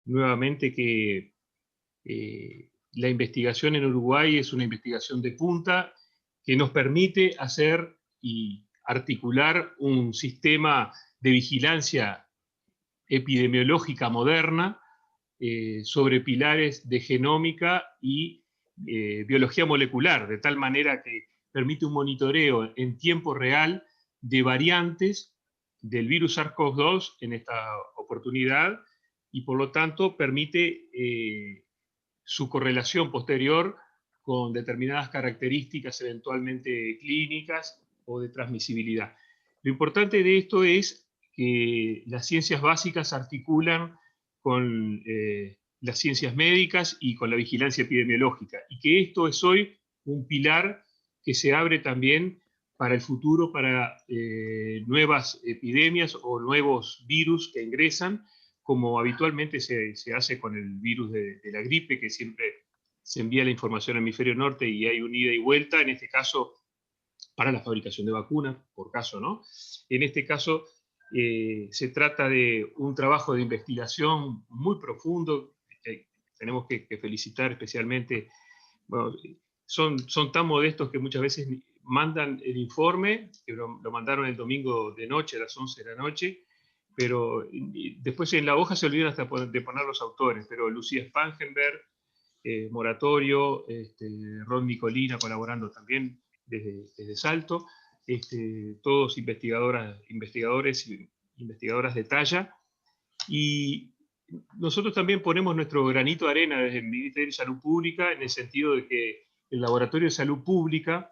nuevamente que la investigación en Uruguay es una investigación de punta que nos permite hacer y articular un sistema de vigilancia epidemiológica moderna sobre pilares de genómica y biología molecular, de tal manera que permite un monitoreo en tiempo real de variantes del virus SARS-CoV-2 en esta oportunidad, y por lo tanto permite su correlación posterior con determinadas características eventualmente clínicas o de transmisibilidad. Lo importante de esto es que las ciencias básicas articulan con las ciencias médicas y con la vigilancia epidemiológica, y que esto es hoy un pilar que se abre también para el futuro, para nuevas epidemias o nuevos virus que ingresan, como habitualmente se hace con el virus de la gripe, que siempre se envía la información al hemisferio norte y hay un ida y vuelta, en este caso para la fabricación de vacunas, por caso, ¿no? En este caso se trata de un trabajo de investigación muy profundo. Tenemos que felicitar especialmente, bueno, son tan modestos que muchas veces mandan el informe, que lo mandaron el domingo de noche, a las 11 de la noche, pero después en la hoja se olvidan hasta de poner los autores, pero Lucía Spangenberg, Moratorio, Ron Nicolina colaborando también desde Salto, todos investigadores y investigadoras de talla, y nosotros también ponemos nuestro granito de arena desde el Ministerio de Salud Pública, en el sentido de que el Laboratorio de Salud Pública,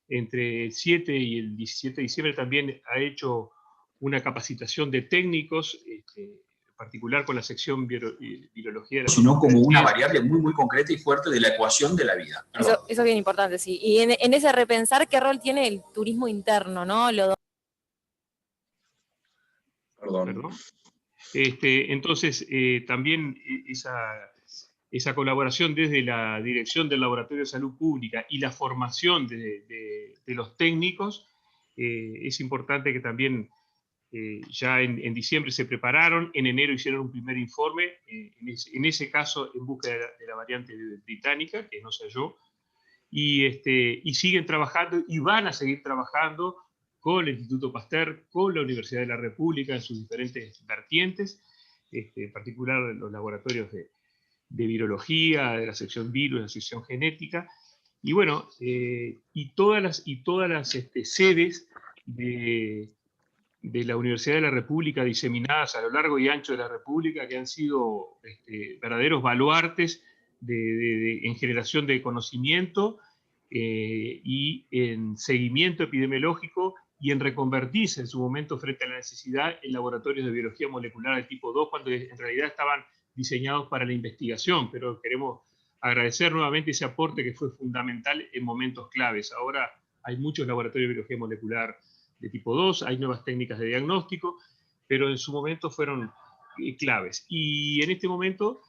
entre el 7 y el 17 de diciembre, también ha hecho una capacitación de técnicos, en particular con la sección Virología de la sino como una Ciencias. variable muy, muy concreta y fuerte de la ecuación de la vida. Eso es bien importante, sí. Y en ese repensar, ¿qué rol tiene el turismo interno, no? Perdón. Entonces, también esa colaboración desde la dirección del Laboratorio de Salud Pública y la formación de los técnicos, es importante que también ya en diciembre se prepararon, en enero hicieron un primer informe, en ese caso en busca de la variante británica, que no se halló, y siguen trabajando y van a seguir trabajando con el Instituto Pasteur, con la Universidad de la República en sus diferentes vertientes, en particular los laboratorios de virología, de la sección virus, de la sección genética, y bueno, y todas las sedes de la Universidad de la República diseminadas a lo largo y ancho de la República, que han sido verdaderos baluartes en generación de conocimiento y en seguimiento epidemiológico, y en reconvertirse en su momento frente a la necesidad en laboratorios de biología molecular de tipo 2, cuando en realidad estaban diseñados para la investigación, pero queremos agradecer nuevamente ese aporte que fue fundamental en momentos claves. Ahora hay muchos laboratorios de biología molecular de tipo 2, hay nuevas técnicas de diagnóstico, pero en su momento fueron claves. Y en este momento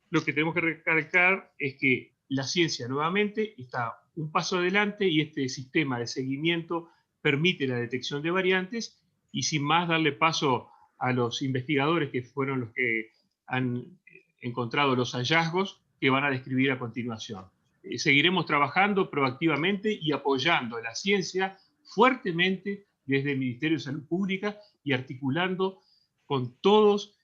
lo que tenemos que recalcar es que la ciencia nuevamente está un paso adelante, y este sistema de seguimiento permite la detección de variantes, y sin más darle paso a los investigadores que fueron los que han encontrado los hallazgos que van a describir a continuación. Seguiremos trabajando proactivamente y apoyando a la ciencia fuertemente desde el Ministerio de Salud Pública y articulando con todos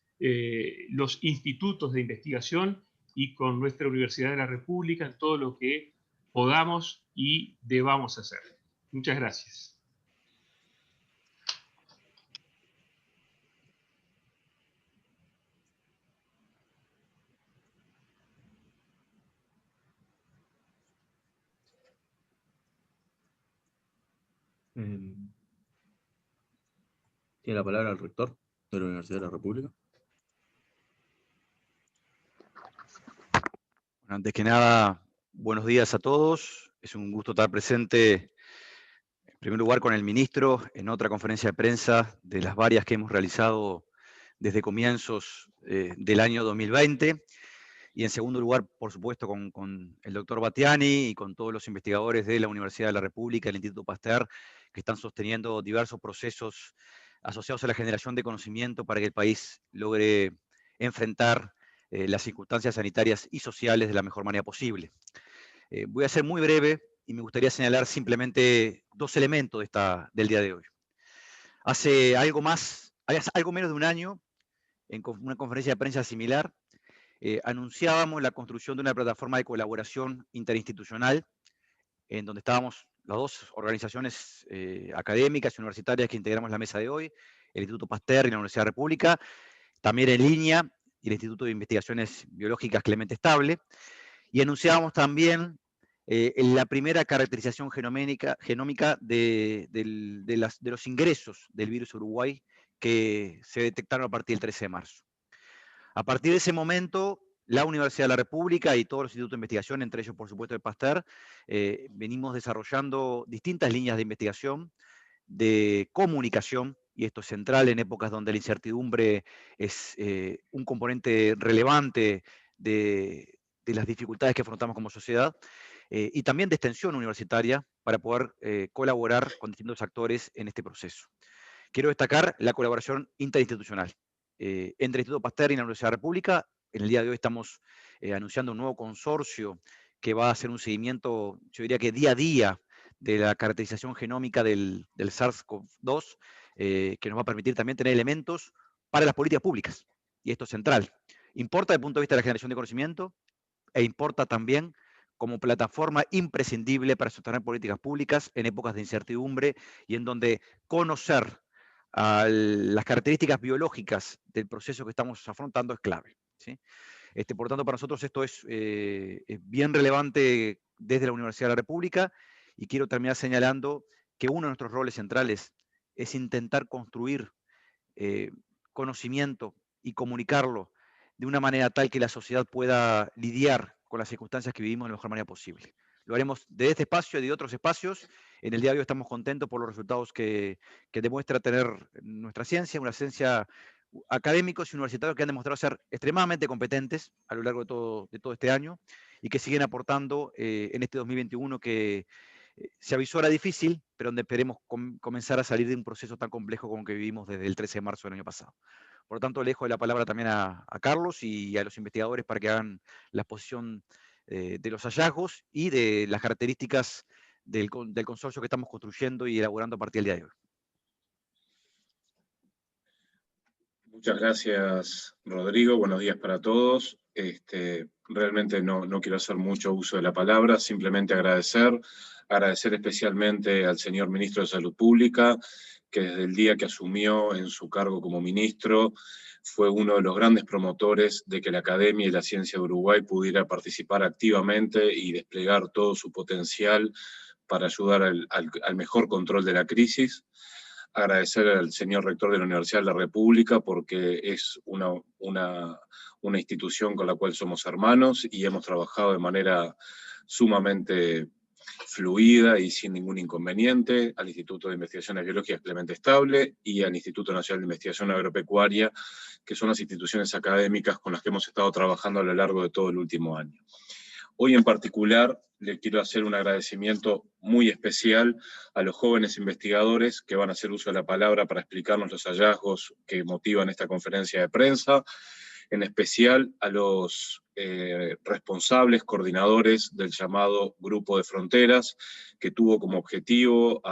los institutos de investigación y con nuestra Universidad de la República en todo lo que podamos y debamos hacer. Muchas gracias. Tiene la palabra el rector de la Universidad de la República. Bueno, antes que nada, buenos días a todos. Es un gusto estar presente, en primer lugar, con el ministro en otra conferencia de prensa de las varias que hemos realizado desde comienzos del año 2020. Y en segundo lugar, por supuesto, con el doctor Battiani y con todos los investigadores de la Universidad de la República, el Instituto Pasteur, que están sosteniendo diversos procesos asociados a la generación de conocimiento para que el país logre enfrentar las circunstancias sanitarias y sociales de la mejor manera posible. Voy a ser muy breve y me gustaría señalar simplemente 2 elementos del día de hoy. Hace algo menos de un año, en una conferencia de prensa similar, anunciábamos la construcción de una plataforma de colaboración interinstitucional en donde estábamos las 2 organizaciones académicas y universitarias que integramos la mesa de hoy, el Instituto Pasteur y la Universidad República, también en línea, y el Instituto de Investigaciones Biológicas Clemente Estable, y anunciábamos también la primera caracterización genómica de los ingresos del virus Uruguay que se detectaron a partir del 13 de marzo. A partir de ese momento, la Universidad de la República y todos los institutos de investigación, entre ellos, por supuesto, el Pasteur, venimos desarrollando distintas líneas de investigación, de comunicación, y esto es central en épocas donde la incertidumbre es un componente relevante de las dificultades que afrontamos como sociedad, y también de extensión universitaria para poder colaborar con distintos actores en este proceso. Quiero destacar la colaboración interinstitucional entre el Instituto Pasteur y la Universidad de la República. En el día de hoy estamos anunciando un nuevo consorcio que va a hacer un seguimiento, yo diría que día a día, de la caracterización genómica del SARS-CoV-2, que nos va a permitir también tener elementos para las políticas públicas. Y esto es central. Importa desde el punto de vista de la generación de conocimiento e importa también como plataforma imprescindible para sostener políticas públicas en épocas de incertidumbre y en donde conocer las características biológicas del proceso que estamos afrontando es clave, ¿sí? Por lo tanto, para nosotros esto es bien relevante desde la Universidad de la República, y quiero terminar señalando que uno de nuestros roles centrales es intentar construir conocimiento y comunicarlo de una manera tal que la sociedad pueda lidiar con las circunstancias que vivimos de la mejor manera posible. Lo haremos de este espacio y de otros espacios. En el día de hoy estamos contentos por los resultados que demuestra tener nuestra ciencia, una ciencia académicos y universitarios que han demostrado ser extremadamente competentes a lo largo de todo este año y que siguen aportando en este 2021 que se avisora difícil, pero donde esperemos comenzar a salir de un proceso tan complejo como que vivimos desde el 13 de marzo del año pasado. Por lo tanto, le dejo la palabra también a Carlos y a los investigadores para que hagan la exposición de los hallazgos y de las características del consorcio que estamos construyendo y elaborando a partir del día de hoy. Muchas gracias, Rodrigo. Buenos días para todos. Realmente no quiero hacer mucho uso de la palabra, simplemente agradecer especialmente al señor Ministro de Salud Pública, que desde el día que asumió en su cargo como ministro, fue uno de los grandes promotores de que la academia y la ciencia de Uruguay pudiera participar activamente y desplegar todo su potencial para ayudar al mejor control de la crisis. Agradecer al señor rector de la Universidad de la República porque es una institución con la cual somos hermanos y hemos trabajado de manera sumamente fluida y sin ningún inconveniente, al Instituto de Investigaciones Biológicas Clemente Estable y al Instituto Nacional de Investigación Agropecuaria, que son las instituciones académicas con las que hemos estado trabajando a lo largo de todo el último año. Hoy en particular le quiero hacer un agradecimiento muy especial a los jóvenes investigadores que van a hacer uso de la palabra para explicarnos los hallazgos que motivan esta conferencia de prensa, en especial a los responsables, coordinadores del llamado Grupo de Fronteras, que tuvo como objetivo,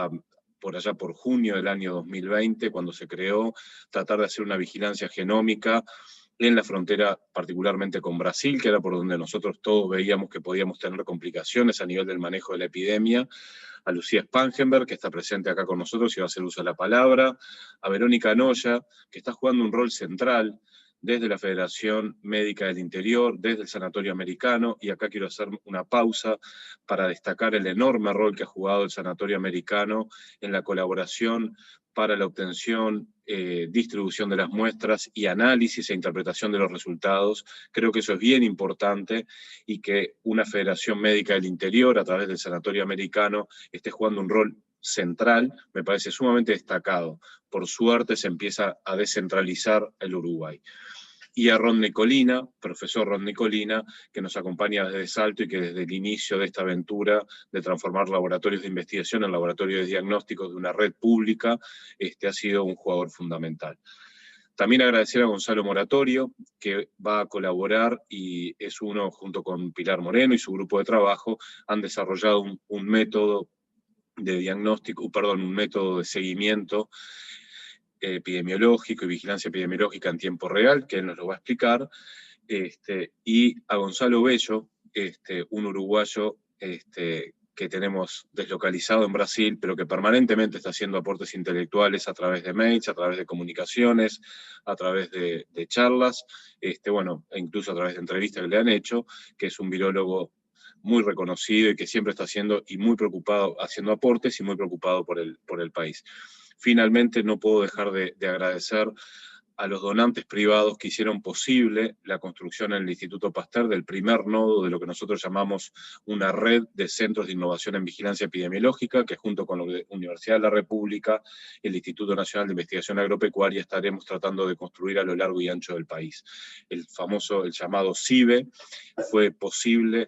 por allá por junio del año 2020, cuando se creó, tratar de hacer una vigilancia genómica en la frontera, particularmente con Brasil, que era por donde nosotros todos veíamos que podíamos tener complicaciones a nivel del manejo de la epidemia, a Lucía Spangenberg, que está presente acá con nosotros y va a hacer uso de la palabra, a Verónica Noya, que está jugando un rol central desde la Federación Médica del Interior, desde el Sanatorio Americano, y acá quiero hacer una pausa para destacar el enorme rol que ha jugado el Sanatorio Americano en la colaboración para la obtención, distribución de las muestras y análisis e interpretación de los resultados. Creo que eso es bien importante y que una Federación Médica del Interior, a través del Sanatorio Americano, esté jugando un rol central, me parece sumamente destacado. Por suerte se empieza a descentralizar el Uruguay. Y a Ron Nicolina, profesor Ron Nicolina, que nos acompaña desde Salto y que desde el inicio de esta aventura de transformar laboratorios de investigación en laboratorios de diagnósticos de una red pública, ha sido un jugador fundamental. También agradecer a Gonzalo Moratorio, que va a colaborar y es uno, junto con Pilar Moreno y su grupo de trabajo, han desarrollado un método de diagnóstico, perdón, un método de seguimiento epidemiológico y vigilancia epidemiológica en tiempo real, que él nos lo va a explicar, y a Gonzalo Bello, un uruguayo que tenemos deslocalizado en Brasil, pero que permanentemente está haciendo aportes intelectuales a través de mails, a través de comunicaciones, a través de charlas, bueno, e incluso a través de entrevistas que le han hecho, que es un virólogo muy reconocido y que siempre está haciendo y muy preocupado, haciendo aportes y muy preocupado por el país. Finalmente, no puedo dejar de agradecer a los donantes privados que hicieron posible la construcción en el Instituto Pasteur del primer nodo de lo que nosotros llamamos una red de centros de innovación en vigilancia epidemiológica, que junto con la Universidad de la República y el Instituto Nacional de Investigación Agropecuaria estaremos tratando de construir a lo largo y ancho del país. El llamado CIBE, fue posible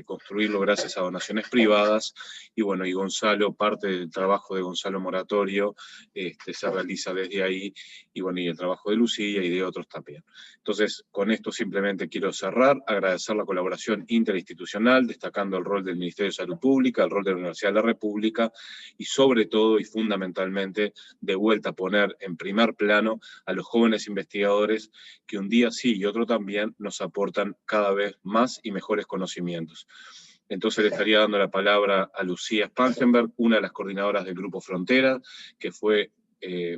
construirlo gracias a donaciones privadas, y bueno, y Gonzalo, parte del trabajo de Gonzalo Moratorio, se realiza desde ahí, y bueno, y el trabajo de Lucía y de otros también. Entonces, con esto simplemente quiero cerrar, agradecer la colaboración interinstitucional, destacando el rol del Ministerio de Salud Pública, el rol de la Universidad de la República, y sobre todo y fundamentalmente, de vuelta a poner en primer plano a los jóvenes investigadores que un día sí y otro también nos aportan cada vez más y mejores conocimientos. Entonces le estaría dando la palabra a Lucía Spangenberg, una de las coordinadoras del Grupo Frontera, que fue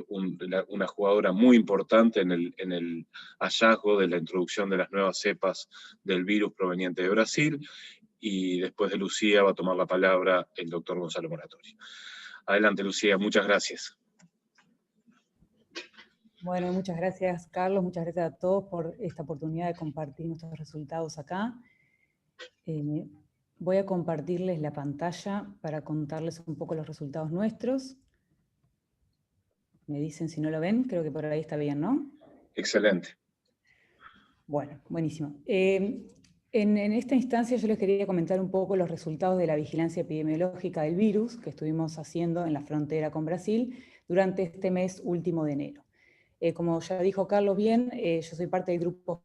una jugadora muy importante en el hallazgo de la introducción de las nuevas cepas del virus proveniente de Brasil, y después de Lucía va a tomar la palabra el doctor Gonzalo Moratorio. Adelante, Lucía, muchas gracias. Bueno, muchas gracias, Carlos, muchas gracias a todos por esta oportunidad de compartir nuestros resultados acá. Voy a compartirles la pantalla para contarles un poco los resultados nuestros. Me dicen si no lo ven, creo que por ahí está bien, ¿no? Excelente. Bueno, buenísimo. En esta instancia yo les quería comentar un poco los resultados de la vigilancia epidemiológica del virus que estuvimos haciendo en la frontera con Brasil durante este mes último de enero. Como ya dijo Carlos bien, yo soy parte del Grupo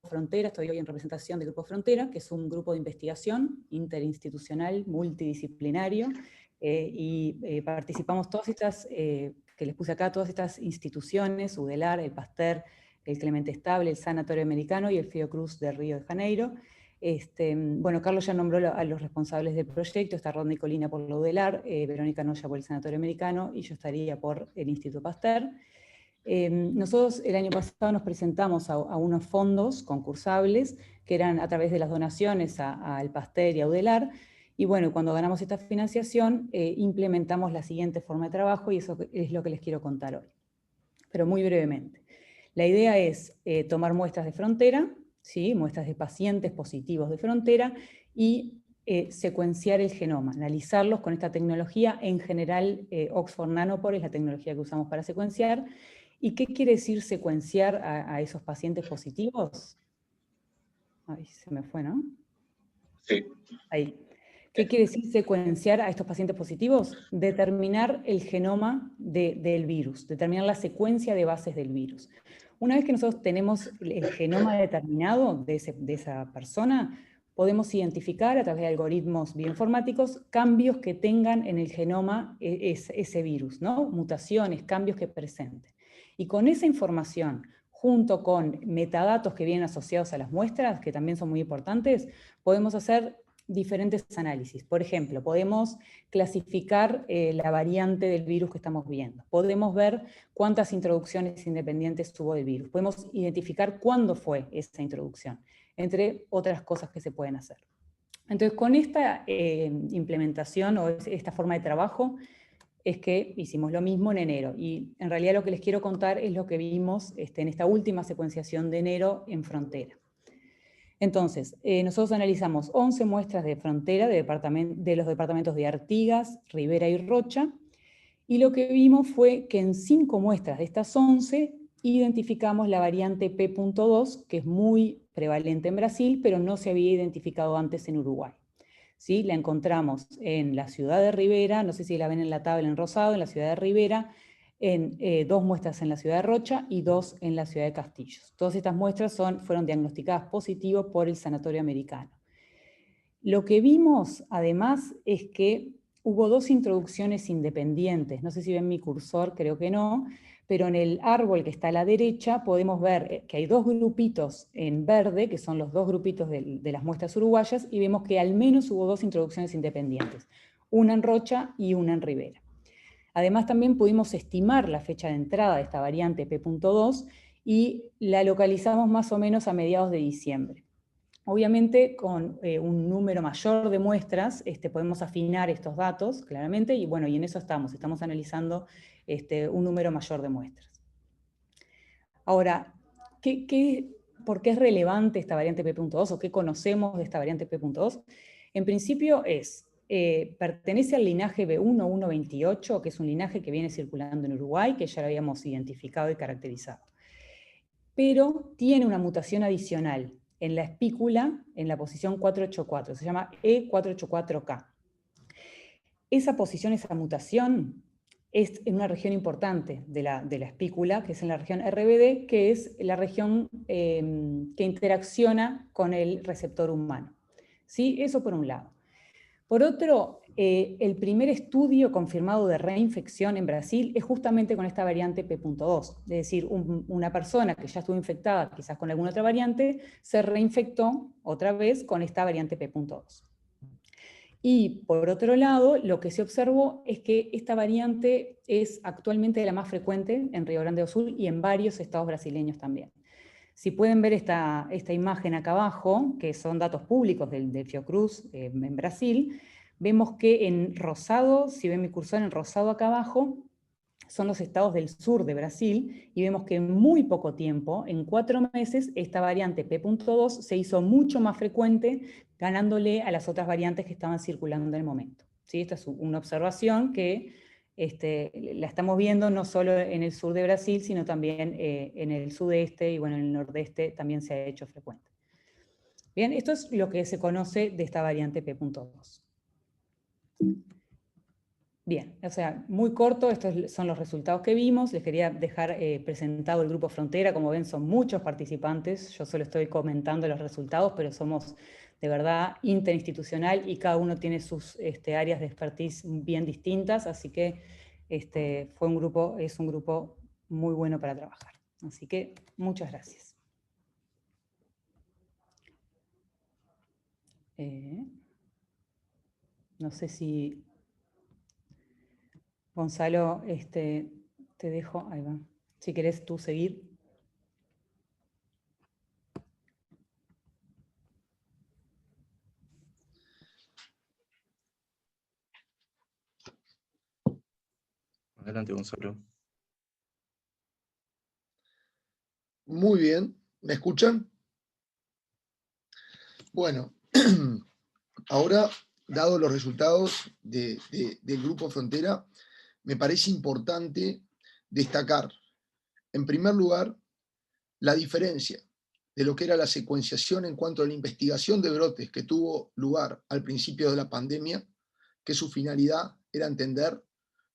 Frontera, estoy hoy en representación del Grupo Frontera, que es un grupo de investigación interinstitucional, multidisciplinario, y participamos todas estas, que les puse acá, todas estas instituciones, UDELAR, el Pasteur, el Clemente Estable, el Sanatorio Americano y el Fiocruz de Río de Janeiro. Bueno, Carlos ya nombró a los responsables del proyecto, está Rodney Colina por la UDELAR, Verónica Noya por el Sanatorio Americano, y yo estaría por el Instituto Pasteur. Nosotros el año pasado nos presentamos a unos fondos concursables que eran a través de las donaciones al Pasteur y a UDELAR, y bueno, cuando ganamos esta financiación implementamos la siguiente forma de trabajo, y eso es lo que les quiero contar hoy, pero muy brevemente. La idea es tomar muestras de frontera, ¿sí? Muestras de pacientes positivos de frontera, y secuenciar el genoma, analizarlos con esta tecnología, en general Oxford Nanopore es la tecnología que usamos para secuenciar. ¿Y qué quiere decir secuenciar a esos pacientes positivos? Ay, se me fue, ¿no? Sí. Ahí. ¿Qué quiere decir secuenciar a estos pacientes positivos? Determinar el genoma del virus, determinar la secuencia de bases del virus. Una vez que nosotros tenemos el genoma determinado de esa persona, podemos identificar a través de algoritmos bioinformáticos cambios que tengan en el genoma ese virus, ¿no? Mutaciones, cambios que presenten. Y con esa información, junto con metadatos que vienen asociados a las muestras, que también son muy importantes, podemos hacer diferentes análisis. Por ejemplo, podemos clasificar la variante del virus que estamos viendo. Podemos ver cuántas introducciones independientes tuvo del virus. Podemos identificar cuándo fue esa introducción, entre otras cosas que se pueden hacer. Entonces, con esta implementación o esta forma de trabajo, es que hicimos lo mismo en enero. Y en realidad lo que les quiero contar es lo que vimos en esta última secuenciación de enero en frontera. Entonces, nosotros analizamos 11 muestras de frontera de los departamentos de Artigas, Rivera y Rocha, y lo que vimos fue que en 5 muestras de estas 11 identificamos la variante P.2, que es muy prevalente en Brasil, pero no se había identificado antes en Uruguay. ¿Sí? La encontramos en la ciudad de Rivera, no sé si la ven en la tabla en rosado, en la ciudad de Rivera, en 2 muestras en la ciudad de Rocha y 2 en la ciudad de Castillos. Todas estas muestras fueron diagnosticadas positivos por el Sanatorio Americano. Lo que vimos, además, es que hubo 2 introducciones independientes. No sé si ven mi cursor, creo que no, pero en el árbol que está a la derecha podemos ver que hay 2 grupitos en verde, que son los 2 grupitos de las muestras uruguayas, y vemos que al menos hubo 2 introducciones independientes, una en Rocha y una en Rivera. Además, también pudimos estimar la fecha de entrada de esta variante P.2 y la localizamos más o menos a mediados de diciembre. Obviamente, con un número mayor de muestras, podemos afinar estos datos, claramente, y bueno, y en eso estamos analizando un número mayor de muestras. Ahora, ¿por qué es relevante esta variante P.2 o qué conocemos de esta variante P.2? En principio pertenece al linaje B1.128, que es un linaje que viene circulando en Uruguay, que ya lo habíamos identificado y caracterizado. Pero tiene una mutación adicional en la espícula, en la posición 484, se llama E484K. Esa posición, esa mutación, es en una región importante de la espícula, que es en la región RBD, que es la región que interacciona con el receptor humano. ¿Sí? Eso por un lado. Por otro, el primer estudio confirmado de reinfección en Brasil es justamente con esta variante P.2. Es decir, una persona que ya estuvo infectada quizás con alguna otra variante, se reinfectó otra vez con esta variante P.2. Y por otro lado, lo que se observó es que esta variante es actualmente la más frecuente en Río Grande do Sul y en varios estados brasileños también. Si pueden ver esta imagen acá abajo, que son datos públicos del Fiocruz en Brasil, vemos que en rosado, si ven mi cursor en rosado acá abajo, son los estados del sur de Brasil, y vemos que en muy poco tiempo, en 4 meses, esta variante P.2 se hizo mucho más frecuente, ganándole a las otras variantes que estaban circulando en el momento. ¿Sí? Esta es una observación que la estamos viendo no solo en el sur de Brasil, sino también en el sudeste y bueno, en el nordeste también se ha hecho frecuente. Bien, esto es lo que se conoce de esta variante P.2. Bien, o sea, muy corto, estos son los resultados que vimos. Les quería dejar presentado el Grupo Frontera. Como ven, son muchos participantes. Yo solo estoy comentando los resultados, pero somos de verdad interinstitucional y cada uno tiene sus áreas de expertise bien distintas, así que es un grupo muy bueno para trabajar. Así que muchas gracias. No sé si... Gonzalo, te dejo, ahí va. Si querés tú seguir. Adelante, Gonzalo. Muy bien, ¿me escuchan? Bueno, ahora, dado los resultados del Grupo Frontera, me parece importante destacar, en primer lugar, la diferencia de lo que era la secuenciación en cuanto a la investigación de brotes que tuvo lugar al principio de la pandemia, que su finalidad era entender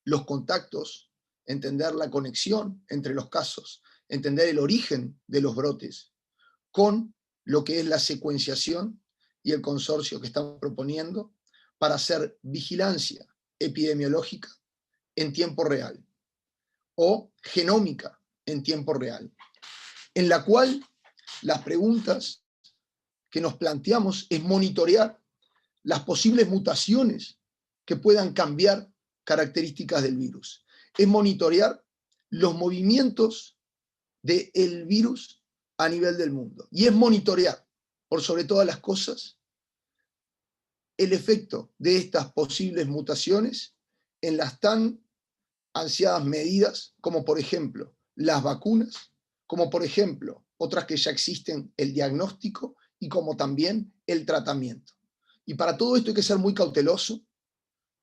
los contactos, entender la conexión entre los casos, entender el origen de los brotes, con lo que es la secuenciación y el consorcio que estamos proponiendo para hacer vigilancia epidemiológica en tiempo real, o genómica en tiempo real, en la cual las preguntas que nos planteamos es monitorear las posibles mutaciones que puedan cambiar características del virus, es monitorear los movimientos del virus a nivel del mundo, y es monitorear, por sobre todas las cosas, el efecto de estas posibles mutaciones en las tan ansiadas medidas, como por ejemplo las vacunas, como por ejemplo otras que ya existen, el diagnóstico, y como también el tratamiento. Y para todo esto hay que ser muy cauteloso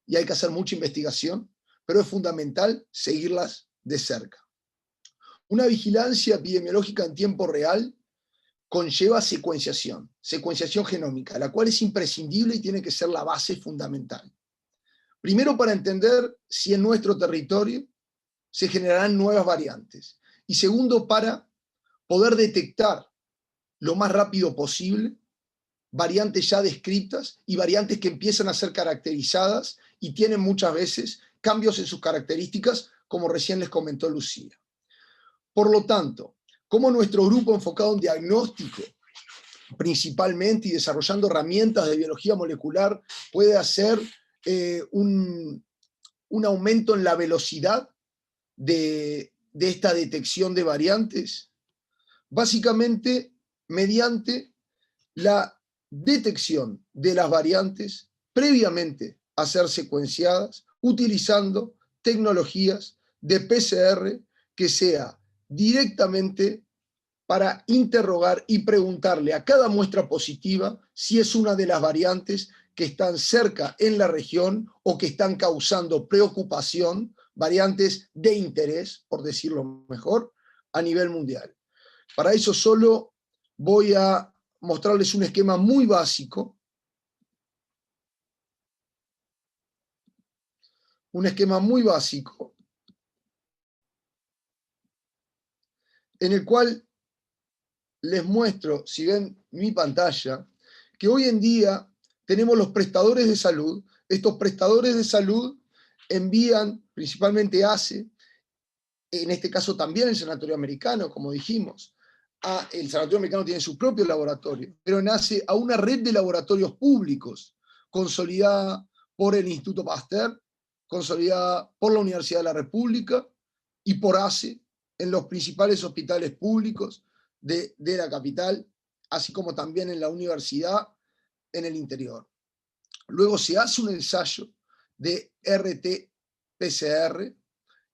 y hay que hacer mucha investigación, pero es fundamental seguirlas de cerca. Una vigilancia epidemiológica en tiempo real conlleva secuenciación genómica, la cual es imprescindible y tiene que ser la base fundamental. Primero, para entender si en nuestro territorio se generarán nuevas variantes. Y segundo, para poder detectar lo más rápido posible variantes ya descritas y variantes que empiezan a ser caracterizadas y tienen muchas veces cambios en sus características, como recién les comentó Lucía. Por lo tanto, como nuestro grupo enfocado en diagnóstico, principalmente, y desarrollando herramientas de biología molecular, puede hacer un aumento en la velocidad de esta detección de variantes, básicamente mediante la detección de las variantes previamente a ser secuenciadas, utilizando tecnologías de PCR que sea directamente para interrogar y preguntarle a cada muestra positiva si es una de las variantes que están cerca en la región o que están causando preocupación, variantes de interés, por decirlo mejor, a nivel mundial. Para eso solo voy a mostrarles un esquema muy básico, en el cual les muestro, si ven mi pantalla, que hoy en día tenemos los prestadores de salud. Estos prestadores de salud envían, principalmente ACE, en este caso también el Sanatorio Americano, como dijimos. El Sanatorio Americano tiene su propio laboratorio, pero nace a una red de laboratorios públicos, consolidada por el Instituto Pasteur, consolidada por la Universidad de la República y por ACE en los principales hospitales públicos de la capital, así como también en la universidad en el interior. Luego se hace un ensayo de RT-PCR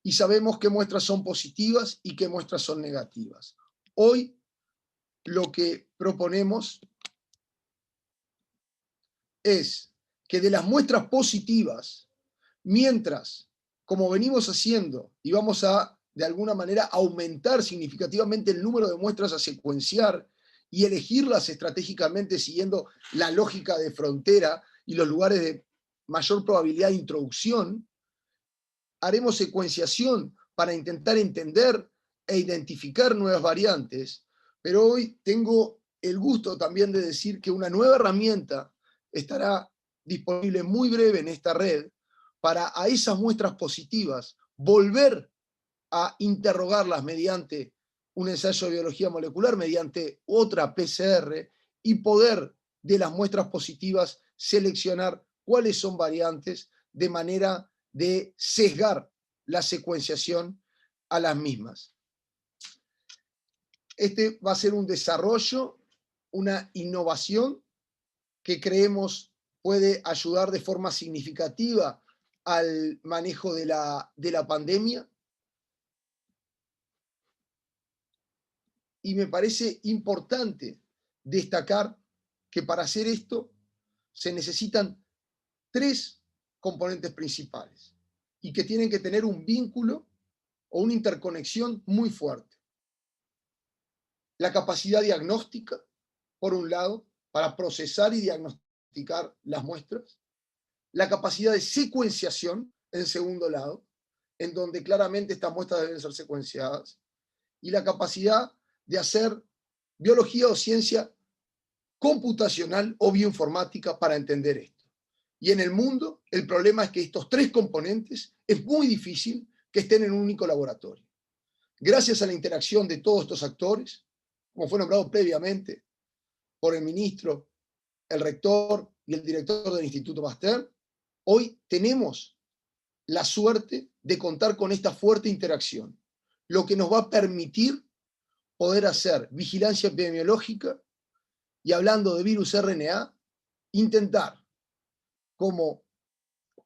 y sabemos qué muestras son positivas y qué muestras son negativas. Hoy lo que proponemos es que de las muestras positivas, mientras, como venimos haciendo, y vamos a, de alguna manera, aumentar significativamente el número de muestras a secuenciar y elegirlas estratégicamente siguiendo la lógica de frontera y los lugares de mayor probabilidad de introducción, haremos secuenciación para intentar entender e identificar nuevas variantes, pero hoy tengo el gusto también de decir que una nueva herramienta estará disponible muy breve en esta red para a esas muestras positivas volver a interrogarlas mediante un ensayo de biología molecular, mediante otra PCR, y poder de las muestras positivas seleccionar cuáles son variantes de manera de sesgar la secuenciación a las mismas. Este va a ser un desarrollo, una innovación que creemos puede ayudar de forma significativa al manejo de la pandemia. Y me parece importante destacar que para hacer esto se necesitan 3 componentes principales y que tienen que tener un vínculo o una interconexión muy fuerte. La capacidad diagnóstica, por un lado, para procesar y diagnosticar las muestras. La capacidad de secuenciación, en segundo lado, en donde claramente estas muestras deben ser secuenciadas. Y la capacidad de hacer biología o ciencia computacional o bioinformática para entender esto. Y en el mundo, el problema es que estos 3 componentes es muy difícil que estén en un único laboratorio. Gracias a la interacción de todos estos actores, como fue nombrado previamente por el ministro, el rector y el director del Instituto Pasteur, hoy tenemos la suerte de contar con esta fuerte interacción, lo que nos va a permitir poder hacer vigilancia epidemiológica y, hablando de virus RNA, intentar, como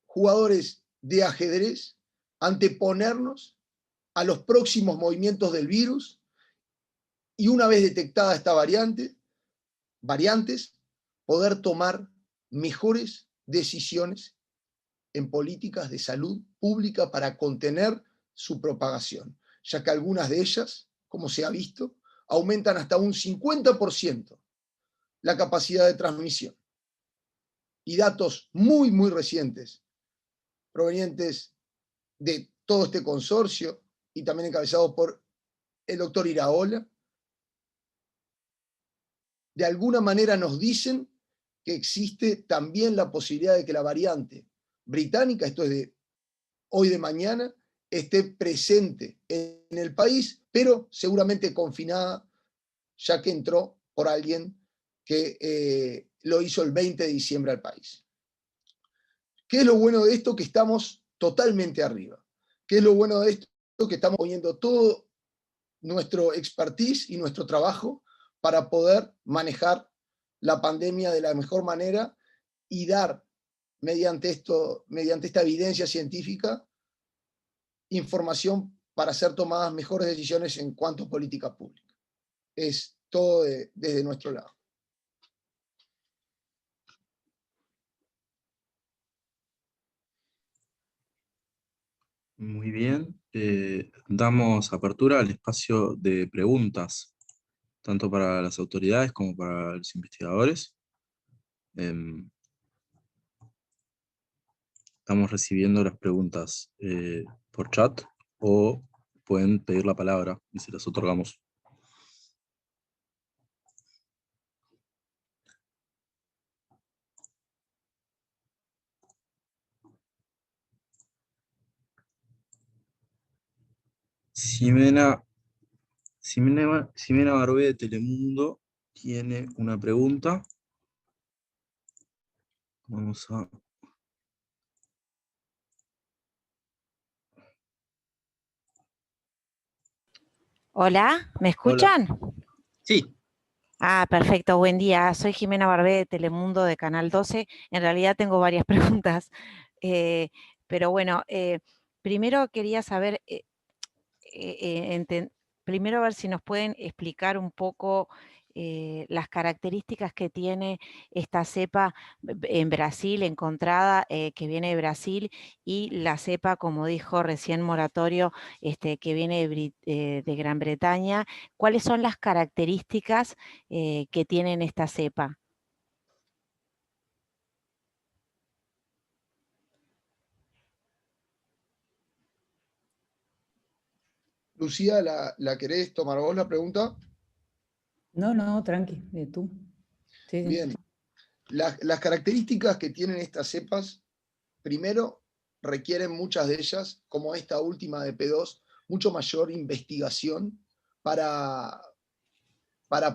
jugadores de ajedrez, anteponernos a los próximos movimientos del virus y, una vez detectada esta variantes, poder tomar mejores decisiones en políticas de salud pública para contener su propagación, ya que algunas de ellas, como se ha visto, aumentan hasta un 50% la capacidad de transmisión. Y datos muy, muy recientes, provenientes de todo este consorcio, y también encabezado por el doctor Iraola, de alguna manera nos dicen que existe también la posibilidad de que la variante británica, esto es de hoy de mañana, esté presente en el país, pero seguramente confinada, ya que entró por alguien que lo hizo el 20 de diciembre al país. ¿Qué es lo bueno de esto? Que estamos totalmente arriba. ¿Qué es lo bueno de esto? Que estamos poniendo todo nuestro expertise y nuestro trabajo para poder manejar la pandemia de la mejor manera y dar, mediante esta evidencia científica, información para hacer tomadas mejores decisiones en cuanto a política pública. Es todo desde nuestro lado. Muy bien. Damos apertura al espacio de preguntas, tanto para las autoridades como para los investigadores. Estamos recibiendo las preguntas por chat o pueden pedir la palabra y se las otorgamos. Ximena Barbé de Telemundo tiene una pregunta. Vamos a... Hola, ¿me escuchan? Hola. Sí. Ah, perfecto, buen día. Soy Ximena Barbé de Telemundo de Canal 12. En realidad tengo varias preguntas, pero bueno, primero quería saber, primero a ver si nos pueden explicar un poco las características que tiene esta cepa en Brasil, encontrada, que viene de Brasil, y la cepa, como dijo recién Moratorio, que viene de Gran Bretaña. ¿Cuáles son las características que tienen esta cepa? Lucía, ¿la querés tomar vos la pregunta? No, tranqui, tú. Sí. Bien. Las características que tienen estas cepas, primero, requieren muchas de ellas, como esta última de P2, mucho mayor investigación para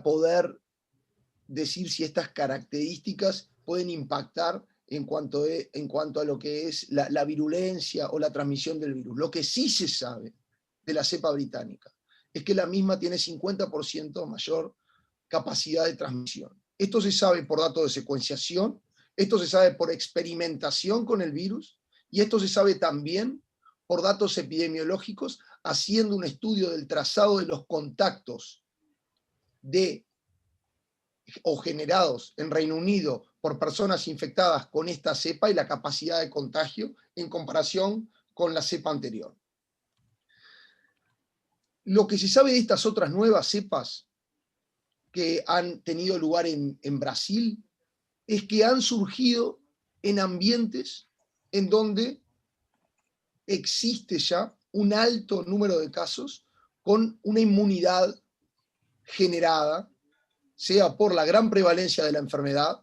poder decir si estas características pueden impactar en cuanto a lo que es la virulencia o la transmisión del virus. Lo que sí se sabe de la cepa británica es que la misma tiene 50% mayor capacidad de transmisión. Esto se sabe por datos de secuenciación, esto se sabe por experimentación con el virus, y esto se sabe también por datos epidemiológicos, haciendo un estudio del trazado de los contactos o generados en Reino Unido por personas infectadas con esta cepa y la capacidad de contagio en comparación con la cepa anterior. Lo que se sabe de estas otras nuevas cepas que han tenido lugar en Brasil es que han surgido en ambientes en donde existe ya un alto número de casos con una inmunidad generada, sea por la gran prevalencia de la enfermedad,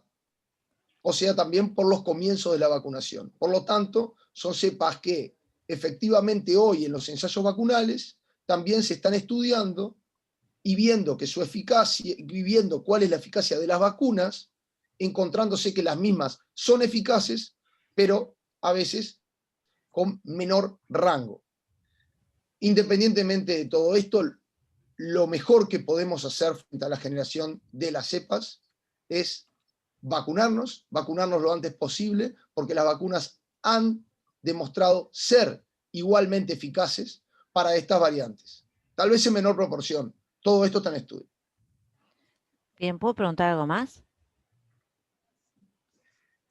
o sea también por los comienzos de la vacunación. Por lo tanto, son cepas que efectivamente hoy en los ensayos vacunales también se están estudiando y viendo que su eficacia, viendo cuál es la eficacia de las vacunas, encontrándose que las mismas son eficaces, pero a veces con menor rango. Independientemente de todo esto, lo mejor que podemos hacer frente a la generación de las cepas es vacunarnos lo antes posible, porque las vacunas han demostrado ser igualmente eficaces para estas variantes. Tal vez en menor proporción. Todo esto está en estudio. Bien, ¿puedo preguntar algo más?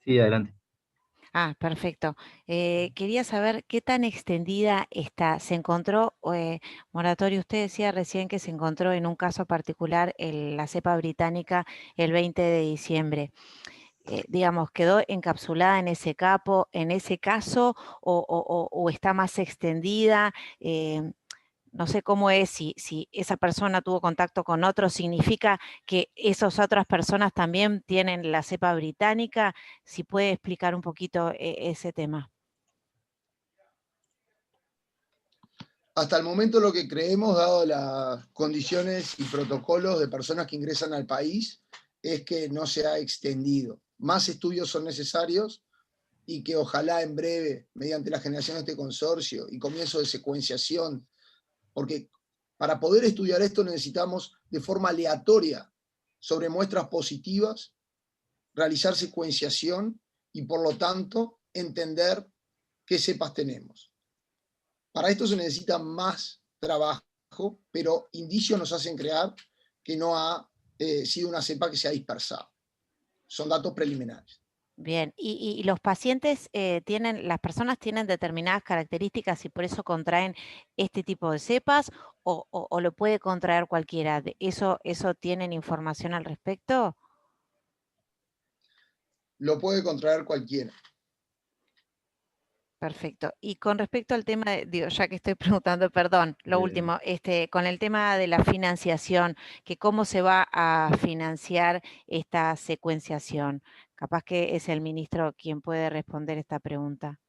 Sí, adelante. Ah, perfecto. Quería saber qué tan extendida está. Se encontró, Moratorio, usted decía recién que se encontró en un caso particular la cepa británica el 20 de diciembre. Digamos, ¿quedó encapsulada en ese caso o está más extendida? no sé cómo es, si esa persona tuvo contacto con otros, ¿significa que esas otras personas también tienen la cepa británica? Si puede explicar un poquito ese tema. Hasta el momento lo que creemos, dado las condiciones y protocolos de personas que ingresan al país, es que no se ha extendido. Más estudios son necesarios y que ojalá en breve, mediante la generación de este consorcio y comienzo de secuenciación, porque para poder estudiar esto necesitamos de forma aleatoria sobre muestras positivas, realizar secuenciación y por lo tanto entender qué cepas tenemos. Para esto se necesita más trabajo, pero indicios nos hacen creer que no ha sido una cepa que se ha dispersado. Son datos preliminares. Bien, y los pacientes las personas tienen determinadas características y por eso contraen este tipo de cepas, o lo puede contraer cualquiera. ¿Eso tienen información al respecto? Lo puede contraer cualquiera. Perfecto. Y con respecto al tema, ya que estoy preguntando, perdón, lo último, con el tema de la financiación, que cómo se va a financiar esta secuenciación. Capaz que es el ministro quien puede responder esta pregunta.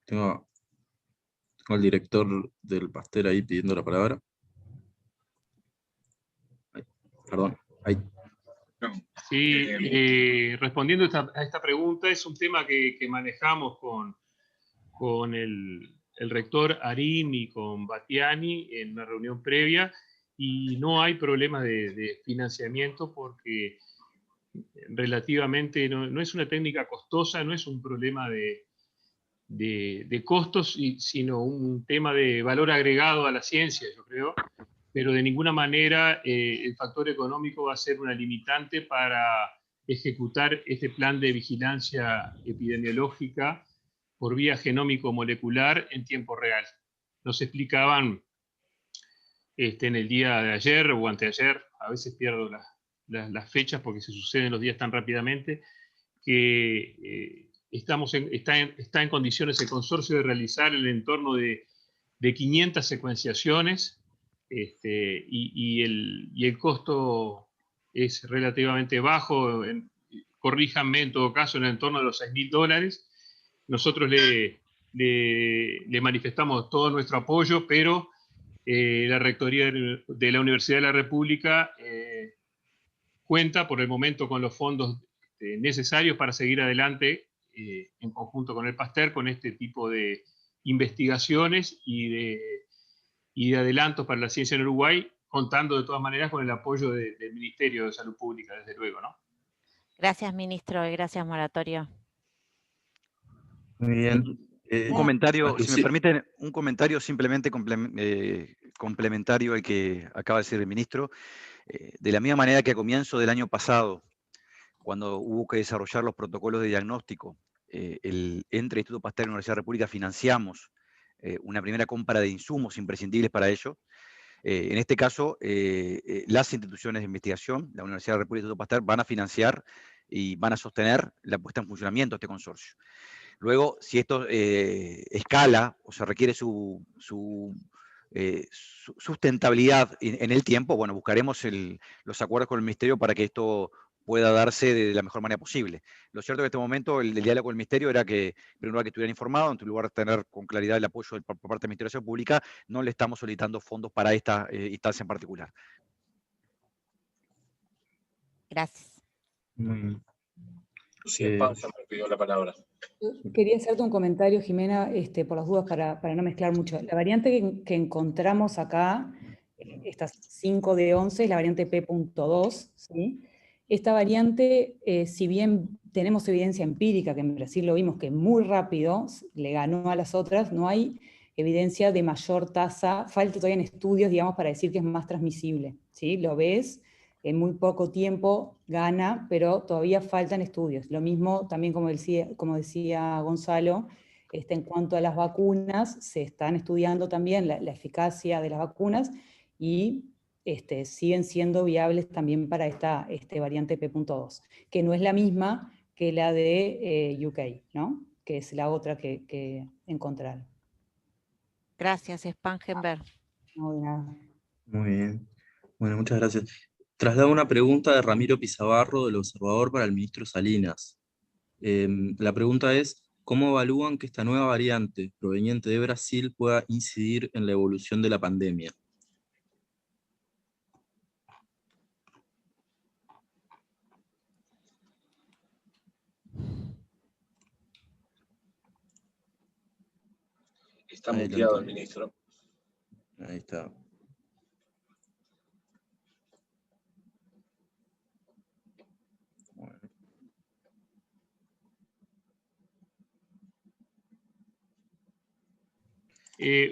Tengo al director del Pasteur ahí pidiendo la palabra. Perdón, ahí. Sí, respondiendo a esta pregunta, es un tema que manejamos con el rector Arín y con Battiani en una reunión previa, y no hay problema de financiamiento porque relativamente no es una técnica costosa, no es un problema de costos, sino un tema de valor agregado a la ciencia, yo creo, pero de ninguna manera el factor económico va a ser una limitante para ejecutar este plan de vigilancia epidemiológica por vía genómico-molecular en tiempo real. Nos explicaban en el día de ayer o anteayer, a veces pierdo las fechas porque se suceden los días tan rápidamente, que está en condiciones el consorcio de realizar el entorno de 500 secuenciaciones, y el costo es relativamente bajo, corríjanme en todo caso, en el entorno de los $6.000. Nosotros le manifestamos todo nuestro apoyo, pero la Rectoría de la Universidad de la República cuenta por el momento con los fondos necesarios para seguir adelante en conjunto con el Pasteur con este tipo de investigaciones y de adelantos para la ciencia en Uruguay, contando de todas maneras con el apoyo del Ministerio de Salud Pública, desde luego, ¿no? Gracias, ministro, y gracias, Moratorio. Muy bien. Un comentario, si sí. me permiten, un comentario simplemente complementario al que acaba de decir el ministro. De la misma manera que a comienzo del año pasado, cuando hubo que desarrollar los protocolos de diagnóstico, entre Instituto Pasteur y la Universidad de la República financiamos una primera compra de insumos imprescindibles para ello. En este caso, las instituciones de investigación, la Universidad de la República y el Instituto Pasteur, van a financiar y van a sostener la puesta en funcionamiento de este consorcio. Luego, si esto escala o se requiere su sustentabilidad en el tiempo, bueno, buscaremos los acuerdos con el Ministerio para que esto pueda darse de la mejor manera posible. Lo cierto es que en este momento el diálogo con el Ministerio era que, en primer lugar, que estuvieran informados, en segundo lugar, tener con claridad el apoyo por parte del Ministerio de Salud Pública. No le estamos solicitando fondos para esta instancia en particular. Gracias. Sí, Pausa me pidió la palabra. Quería hacerte un comentario, Jimena, por las dudas, para no mezclar mucho. La variante que encontramos acá, estas 5 de 11, es la variante P.2, ¿sí? Esta variante, si bien tenemos evidencia empírica, que en Brasil lo vimos que muy rápido le ganó a las otras, no hay evidencia de mayor tasa, falta todavía en estudios, digamos, para decir que es más transmisible, ¿sí? Lo ves, en muy poco tiempo gana, pero todavía faltan estudios. Lo mismo también, como decía Gonzalo, En cuanto a las vacunas, se están estudiando también la eficacia de las vacunas y siguen siendo viables también para esta variante P.2, que no es la misma que la de UK, ¿no? Que es la otra que encontraron. Gracias, Spangenberg. No, de nada. Muy bien. Bueno, muchas gracias. Traslado una pregunta de Ramiro Pizabarro, del Observador, para el ministro Salinas. La pregunta es, ¿cómo evalúan que esta nueva variante proveniente de Brasil pueda incidir en la evolución de la pandemia? Está muteado el ministro. Ahí está. Bueno.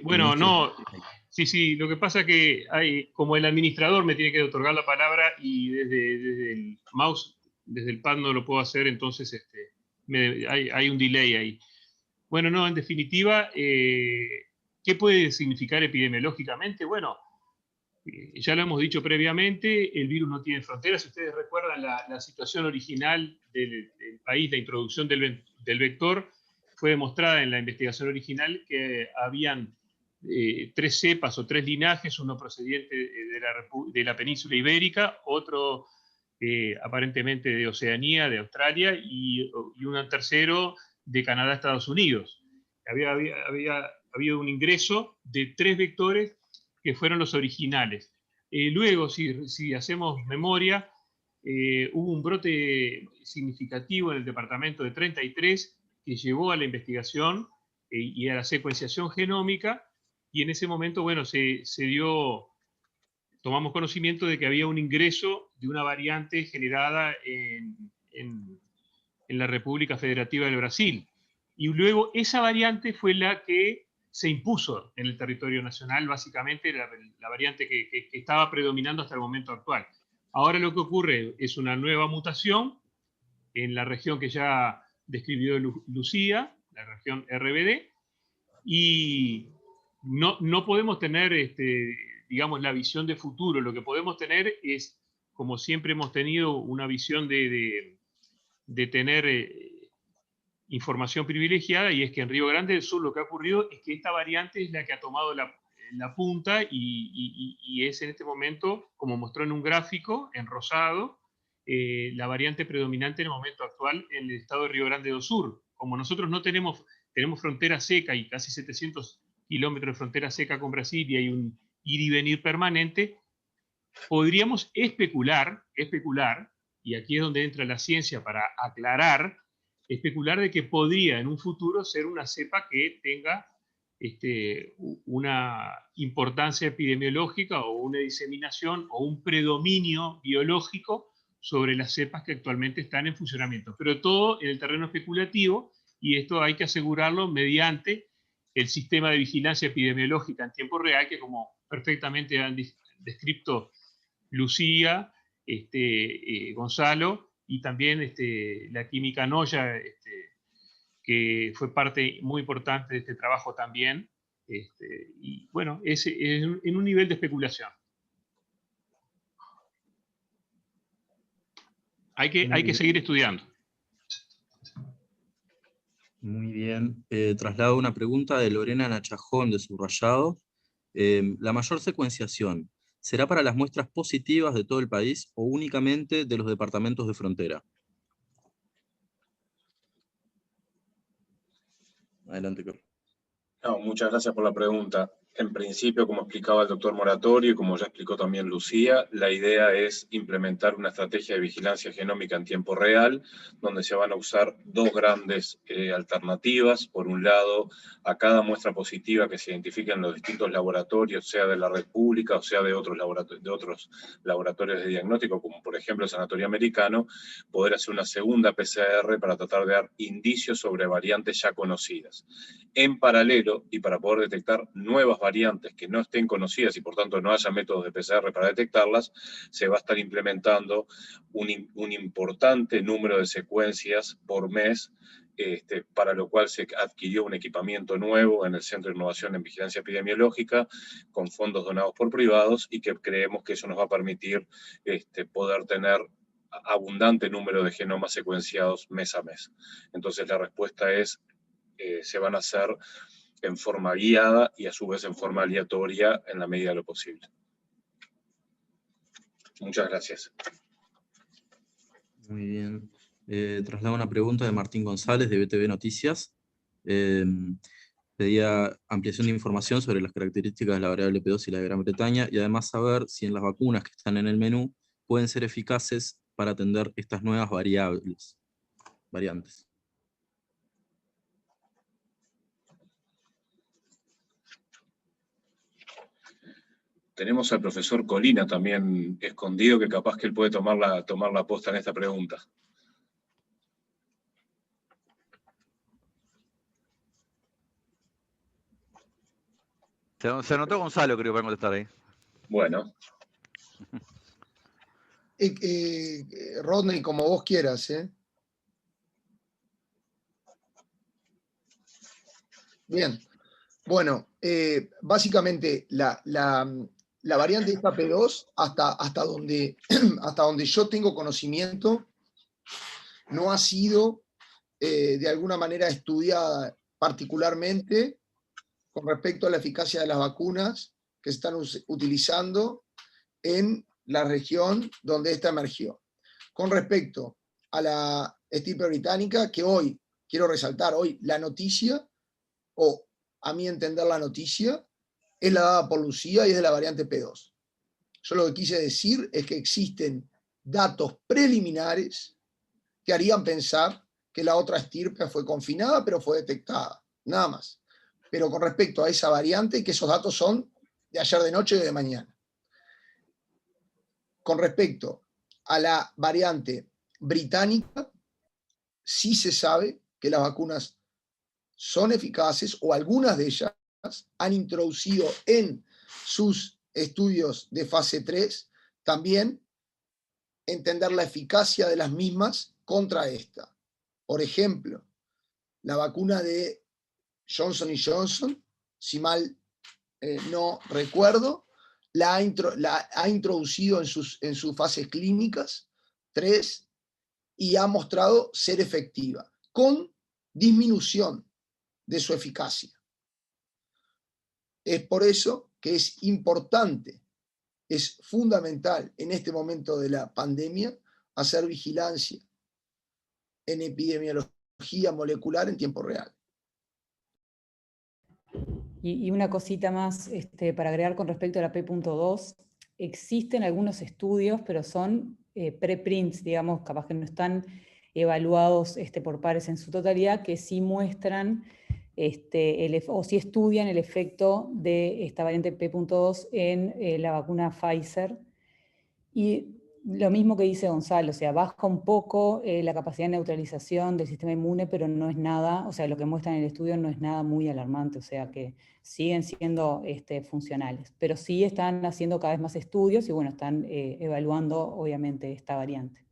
Bueno, no, sí, lo que pasa es que como el administrador me tiene que otorgar la palabra y desde el mouse, desde el pad no lo puedo hacer, entonces hay un delay ahí. Bueno, no, en definitiva, ¿qué puede significar epidemiológicamente? Bueno, ya lo hemos dicho previamente, el virus no tiene fronteras. Si ustedes recuerdan la situación original del país, la introducción del vector, fue demostrada en la investigación original que habían 3 cepas o 3 linajes, uno procedente de la península ibérica, otro aparentemente de Oceanía, de Australia, y un tercero de Canadá, Estados Unidos. Había habido un ingreso de 3 vectores que fueron los originales. Luego, si hacemos memoria, hubo un brote significativo en el departamento de 33 que llevó a la investigación y a la secuenciación genómica, y en ese momento, bueno, tomamos conocimiento de que había un ingreso de una variante generada en la República Federativa del Brasil. Y luego esa variante fue la que se impuso en el territorio nacional, básicamente la variante que estaba predominando hasta el momento actual. Ahora lo que ocurre es una nueva mutación en la región que ya describió Lucía, la región RBD, y no podemos tener, digamos, la visión de futuro. Lo que podemos tener es, como siempre hemos tenido, una visión de tener información privilegiada, y es que en Río Grande del Sur lo que ha ocurrido es que esta variante es la que ha tomado la punta y es en este momento, como mostró en un gráfico en rosado, la variante predominante en el momento actual en el estado de Río Grande do Sur. Como nosotros no tenemos frontera seca y casi 700 kilómetros de frontera seca con Brasil y hay un ir y venir permanente, podríamos especular, y aquí es donde entra la ciencia para aclarar, especular de que podría en un futuro ser una cepa que tenga una importancia epidemiológica o una diseminación o un predominio biológico sobre las cepas que actualmente están en funcionamiento. Pero todo en el terreno especulativo, y esto hay que asegurarlo mediante el sistema de vigilancia epidemiológica en tiempo real, que como perfectamente han descrito Lucía, Gonzalo, y también la química Noya, que fue parte muy importante de este trabajo también, y bueno, es en un nivel de especulación. Hay que seguir estudiando. Muy bien. Traslado una pregunta de Lorena Nachajón, de Subrayado. ¿La mayor secuenciación será para las muestras positivas de todo el país o únicamente de los departamentos de frontera? Adelante, Carlos. No, muchas gracias por la pregunta. En principio, como explicaba el doctor Moratorio y como ya explicó también Lucía, la idea es implementar una estrategia de vigilancia genómica en tiempo real, donde se van a usar 2 grandes alternativas. Por un lado, a cada muestra positiva que se identifique en los distintos laboratorios, sea de la red pública o sea de otros laboratorios de diagnóstico, como por ejemplo el Sanatorio Americano, poder hacer una segunda PCR para tratar de dar indicios sobre variantes ya conocidas. En paralelo, y para poder detectar nuevas variantes que no estén conocidas y por tanto no haya métodos de PCR para detectarlas, se va a estar implementando un importante número de secuencias por mes para lo cual se adquirió un equipamiento nuevo en el Centro de Innovación en Vigilancia Epidemiológica, con fondos donados por privados, y que creemos que eso nos va a permitir poder tener abundante número de genomas secuenciados mes a mes. Entonces la respuesta es, se van a hacer en forma guiada y a su vez en forma aleatoria en la medida de lo posible. Muchas gracias. Muy bien. Traslado una pregunta de Martín González de BTV Noticias. Pedía ampliación de información sobre las características de la variable P2 y la de Gran Bretaña, y además saber si en las vacunas que están en el menú pueden ser eficaces para atender estas nuevas variantes. Tenemos al profesor Colina también escondido, que capaz que él puede tomar la posta en esta pregunta. Se anotó Gonzalo, creo, para contestar ahí. Bueno. Rodney, como vos quieras, ¿eh? Bien. Bueno, básicamente la variante esta P2, hasta donde yo tengo conocimiento, no ha sido de alguna manera estudiada particularmente con respecto a la eficacia de las vacunas que se están utilizando en la región donde esta emergió. Con respecto a la estirpe británica, que hoy, quiero resaltar hoy, la noticia, o a mi entender la noticia, es la dada por Lucía y es de la variante P2. Yo lo que quise decir es que existen datos preliminares que harían pensar que la otra estirpe fue confinada, pero fue detectada, nada más. Pero con respecto a esa variante, que esos datos son de ayer de noche y de mañana. Con respecto a la variante británica, sí se sabe que las vacunas son eficaces, o algunas de ellas han introducido en sus estudios de fase 3 también entender la eficacia de las mismas contra esta. Por ejemplo, la vacuna de Johnson & Johnson, si mal no recuerdo, la ha introducido en sus fases clínicas 3 y ha mostrado ser efectiva, con disminución de su eficacia. Es por eso que es importante, es fundamental en este momento de la pandemia hacer vigilancia en epidemiología molecular en tiempo real. Y una cosita más para agregar con respecto a la P.2, existen algunos estudios, pero son preprints, digamos, capaz que no están evaluados por pares en su totalidad, que sí muestran o sí estudian el efecto de esta variante P.2 en la vacuna Pfizer. Y lo mismo que dice Gonzalo, o sea, baja un poco la capacidad de neutralización del sistema inmune, pero no es nada, o sea, lo que muestran en el estudio no es nada muy alarmante, o sea, que siguen siendo funcionales. Pero sí están haciendo cada vez más estudios y bueno, están evaluando obviamente esta variante.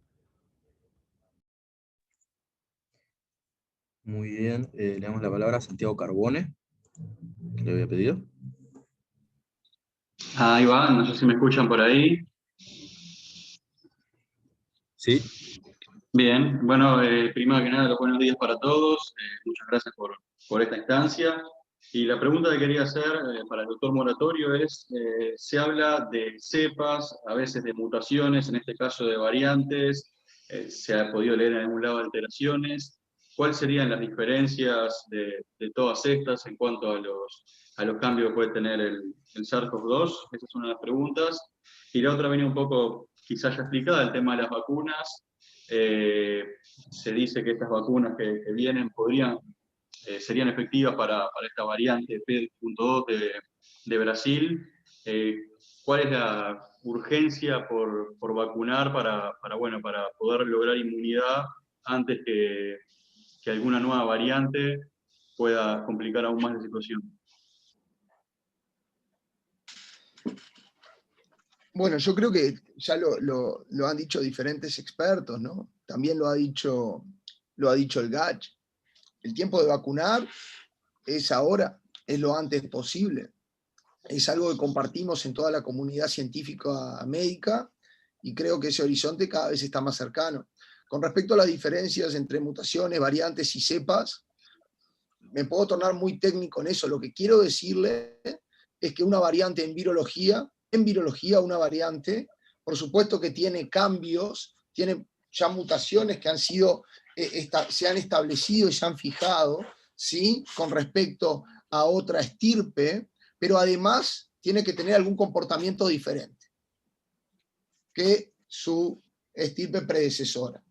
Muy bien, le damos la palabra a Santiago Carbone, que le había pedido. Ahí va, no sé si me escuchan por ahí. Sí. Bien, bueno, primero que nada, los buenos días para todos. Muchas gracias por esta instancia. Y la pregunta que quería hacer para el doctor Moratorio es, se habla de cepas, a veces de mutaciones, en este caso de variantes, se ha podido leer en algún lado alteraciones. ¿Cuáles serían las diferencias de todas estas en cuanto a los cambios que puede tener el SARS-CoV-2? Esa es una de las preguntas. Y la otra viene un poco, quizás ya explicada, el tema de las vacunas. Se dice que estas vacunas que vienen serían efectivas para esta variante P.2 de Brasil. ¿Cuál es la urgencia por vacunar para poder lograr inmunidad antes que alguna nueva variante pueda complicar aún más la situación? Bueno, yo creo que ya lo han dicho diferentes expertos, ¿no? También lo ha dicho el GACH. El tiempo de vacunar es ahora, es lo antes posible. Es algo que compartimos en toda la comunidad científica médica y creo que ese horizonte cada vez está más cercano. Con respecto a las diferencias entre mutaciones, variantes y cepas, me puedo tornar muy técnico en eso. Lo que quiero decirle es que una variante en virología una variante, por supuesto que tiene cambios, tiene ya mutaciones que han sido, se han establecido y se han fijado, ¿sí?, con respecto a otra estirpe, pero además tiene que tener algún comportamiento diferente que su estirpe predecesora.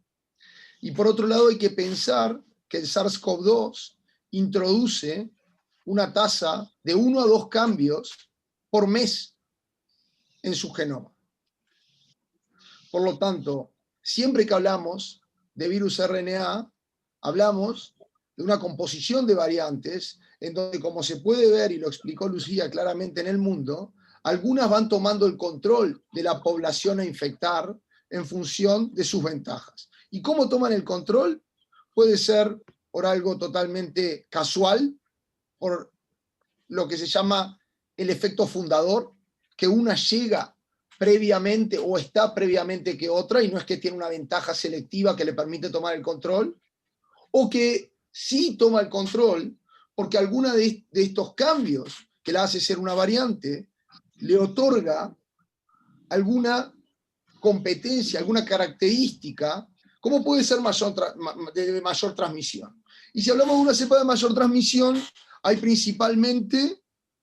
Y por otro lado hay que pensar que el SARS-CoV-2 introduce una tasa de 1 a 2 cambios por mes en su genoma. Por lo tanto, siempre que hablamos de virus RNA, hablamos de una composición de variantes en donde, como se puede ver, y lo explicó Lucía claramente en El Mundo, algunas van tomando el control de la población a infectar en función de sus ventajas. ¿Y cómo toman el control? Puede ser por algo totalmente casual, por lo que se llama el efecto fundador, que una llega previamente o está previamente que otra, y no es que tiene una ventaja selectiva que le permite tomar el control, o que sí toma el control porque alguna de estos cambios que la hace ser una variante le otorga alguna competencia, alguna característica, como puede ser de mayor transmisión. Y si hablamos de una cepa de mayor transmisión, hay principalmente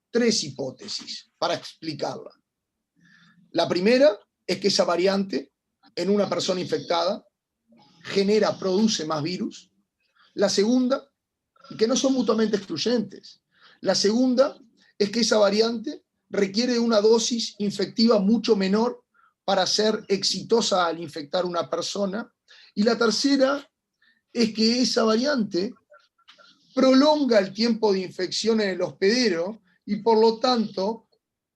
3 hipótesis para explicarla. La primera es que esa variante en una persona infectada produce más virus. La segunda, y que no son mutuamente excluyentes, la segunda es que esa variante requiere una dosis infectiva mucho menor para ser exitosa al infectar una persona. Y la tercera es que esa variante prolonga el tiempo de infección en el hospedero y por lo tanto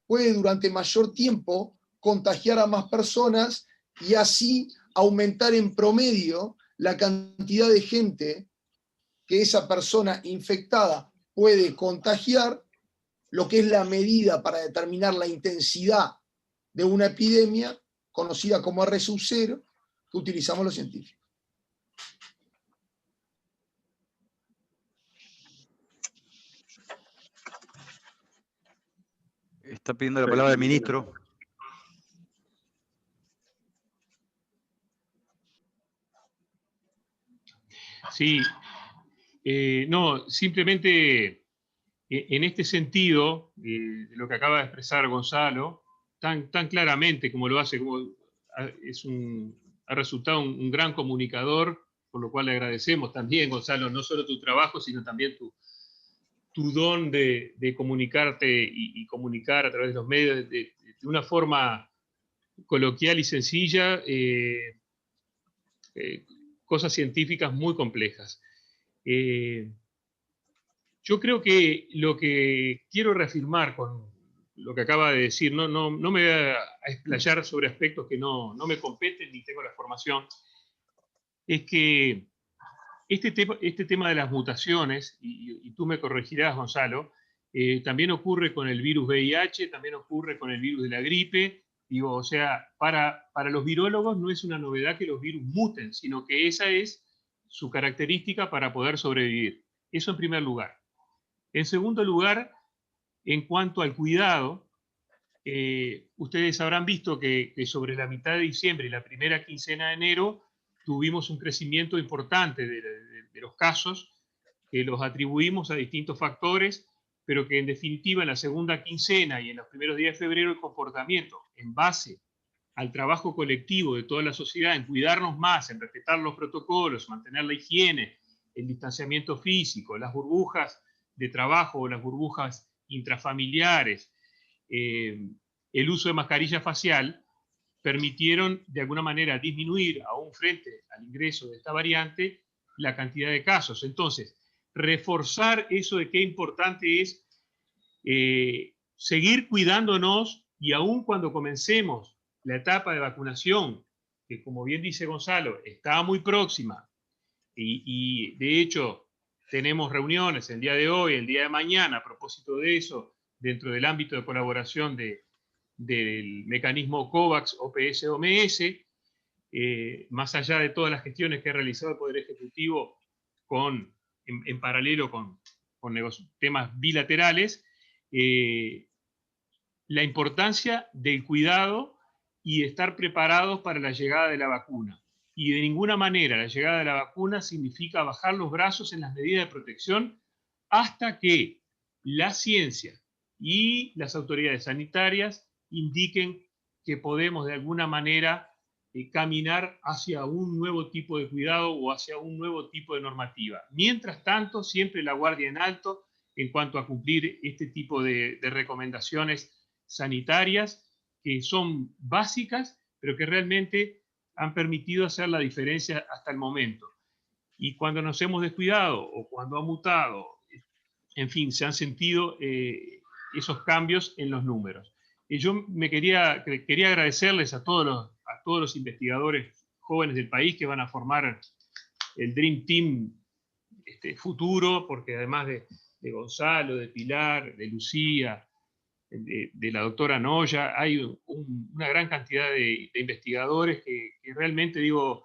puede durante mayor tiempo contagiar a más personas y así aumentar en promedio la cantidad de gente que esa persona infectada puede contagiar, lo que es la medida para determinar la intensidad de una epidemia, conocida como R0, que utilizamos los científicos. Está pidiendo la palabra el ministro. Sí, no, simplemente en este sentido, de lo que acaba de expresar Gonzalo, tan claramente como lo hace, ha resultado un gran comunicador, por lo cual le agradecemos también, Gonzalo, no solo tu trabajo, sino también tu don de comunicarte y comunicar a través de los medios de una forma coloquial y sencilla, cosas científicas muy complejas. Yo creo que lo que quiero reafirmar con lo que acaba de decir, no me voy a explayar sobre aspectos que no me competen ni tengo la formación, es que este tema de las mutaciones, y tú me corregirás, Gonzalo, también ocurre con el virus VIH, también ocurre con el virus de la gripe. Digo, o sea, para los virólogos no es una novedad que los virus muten, sino que esa es su característica para poder sobrevivir. Eso en primer lugar. En segundo lugar, en cuanto al cuidado, ustedes habrán visto que sobre la mitad de diciembre y la primera quincena de enero tuvimos un crecimiento importante de los casos, que los atribuimos a distintos factores, pero que en definitiva en la segunda quincena y en los primeros días de febrero el comportamiento en base al trabajo colectivo de toda la sociedad, en cuidarnos más, en respetar los protocolos, mantener la higiene, el distanciamiento físico, las burbujas de trabajo o las burbujas intrafamiliares, el uso de mascarilla facial, permitieron de alguna manera disminuir, aún frente al ingreso de esta variante, la cantidad de casos. Entonces, reforzar eso de qué importante es seguir cuidándonos, y aún cuando comencemos la etapa de vacunación, que como bien dice Gonzalo, está muy próxima, y de hecho tenemos reuniones el día de hoy, el día de mañana, a propósito de eso, dentro del ámbito de colaboración del mecanismo COVAX, OPS, OMS, más allá de todas las gestiones que ha realizado el Poder Ejecutivo en paralelo con temas bilaterales, la importancia del cuidado y de estar preparados para la llegada de la vacuna. Y de ninguna manera la llegada de la vacuna significa bajar los brazos en las medidas de protección hasta que la ciencia y las autoridades sanitarias indiquen que podemos de alguna manera caminar hacia un nuevo tipo de cuidado o hacia un nuevo tipo de normativa. Mientras tanto, siempre la guardia en alto en cuanto a cumplir este tipo de recomendaciones sanitarias que son básicas, pero que realmente han permitido hacer la diferencia hasta el momento. Y cuando nos hemos descuidado o cuando ha mutado, en fin, se han sentido esos cambios en los números. Yo quería agradecerles a todos los investigadores jóvenes del país que van a formar el Dream Team futuro, porque además de Gonzalo, de Pilar, de Lucía, de la doctora Noya, hay una gran cantidad de investigadores que realmente, digo,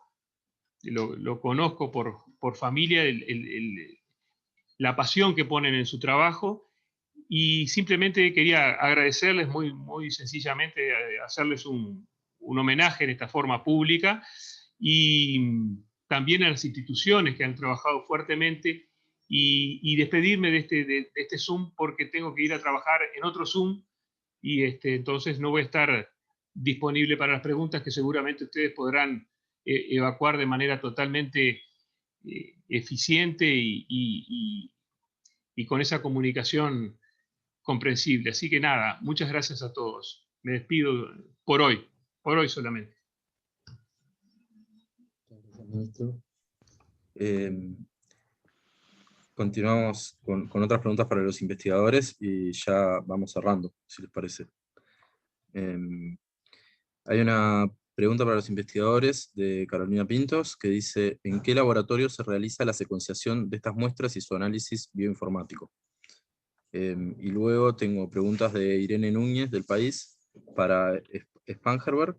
lo conozco por familia, la pasión que ponen en su trabajo, y simplemente quería agradecerles muy, muy sencillamente, hacerles un homenaje en esta forma pública, y también a las instituciones que han trabajado fuertemente, y despedirme de este Zoom porque tengo que ir a trabajar en otro Zoom, y entonces no voy a estar disponible para las preguntas que seguramente ustedes podrán evacuar de manera totalmente eficiente y con esa comunicación comprensible. Así que nada, muchas gracias a todos. Me despido por hoy solamente. Continuamos con otras preguntas para los investigadores y ya vamos cerrando, si les parece. Hay una pregunta para los investigadores de Carolina Pintos que dice: ¿en qué laboratorio se realiza la secuenciación de estas muestras y su análisis bioinformático? Y luego tengo preguntas de Irene Núñez del País para Spangenberg.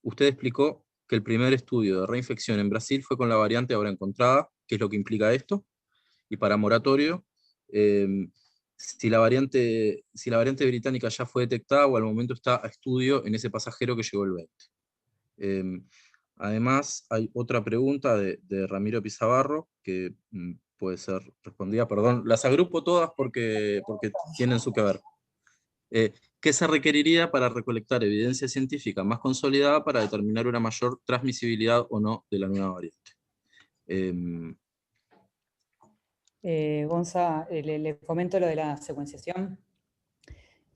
Usted explicó que el primer estudio de reinfección en Brasil fue con la variante ahora encontrada. ¿Qué es lo que implica esto? Y para Moratorio, si la variante británica ya fue detectada o al momento está a estudio en ese pasajero que llegó el 20. Además, hay otra pregunta de Ramiro Pizabarro que puede ser respondida. Perdón, las agrupo todas porque tienen su que ver. ¿Qué se requeriría para recolectar evidencia científica más consolidada para determinar una mayor transmisibilidad o no de la nueva variante? Gonza, le comento lo de la secuenciación.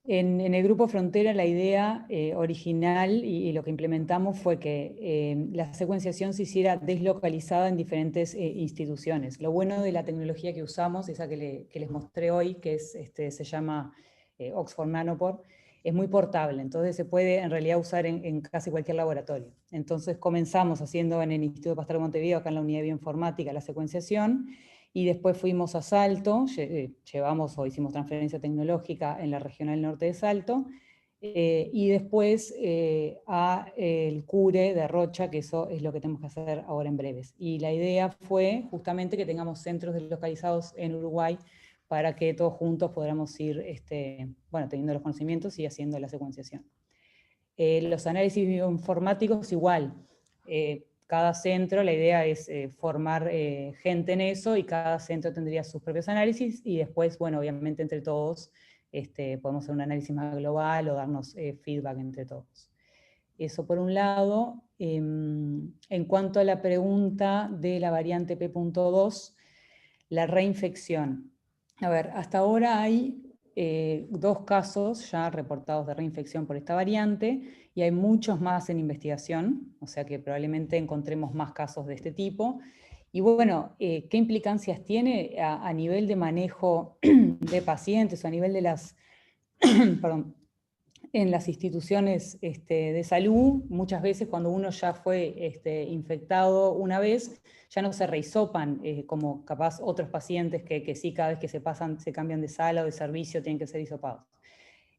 En el Grupo Frontera la idea original y lo que implementamos fue que la secuenciación se hiciera deslocalizada en diferentes instituciones. Lo bueno de la tecnología que usamos, esa que les mostré hoy, que se llama Oxford Nanopore, es muy portable, entonces se puede en realidad usar en casi cualquier laboratorio. Entonces comenzamos haciendo en el Instituto Pasteur de Montevideo, acá en la unidad de bioinformática, la secuenciación, y después fuimos a Salto, hicimos transferencia tecnológica en la Regional Norte de Salto, y después a el CURE de Rocha, que eso es lo que tenemos que hacer ahora en breves. Y la idea fue justamente que tengamos centros deslocalizados en Uruguay para que todos juntos podamos ir teniendo los conocimientos y haciendo la secuenciación. Los análisis bioinformáticos igual. Cada centro, la idea es formar gente en eso, y cada centro tendría sus propios análisis, y después, bueno, obviamente entre todos podemos hacer un análisis más global o darnos feedback entre todos. Eso por un lado. En cuanto a la pregunta de la variante P.2, la reinfección. A ver, hasta ahora hay 2 casos ya reportados de reinfección por esta variante, y hay muchos más en investigación, o sea que probablemente encontremos más casos de este tipo. Y bueno, ¿qué implicancias tiene a nivel de manejo de pacientes, a nivel de las, perdón, en las instituciones de salud? Muchas veces cuando uno ya fue infectado una vez, ya no se rehisopan como capaz otros pacientes que sí, cada vez que se cambian de sala o de servicio tienen que ser hisopados.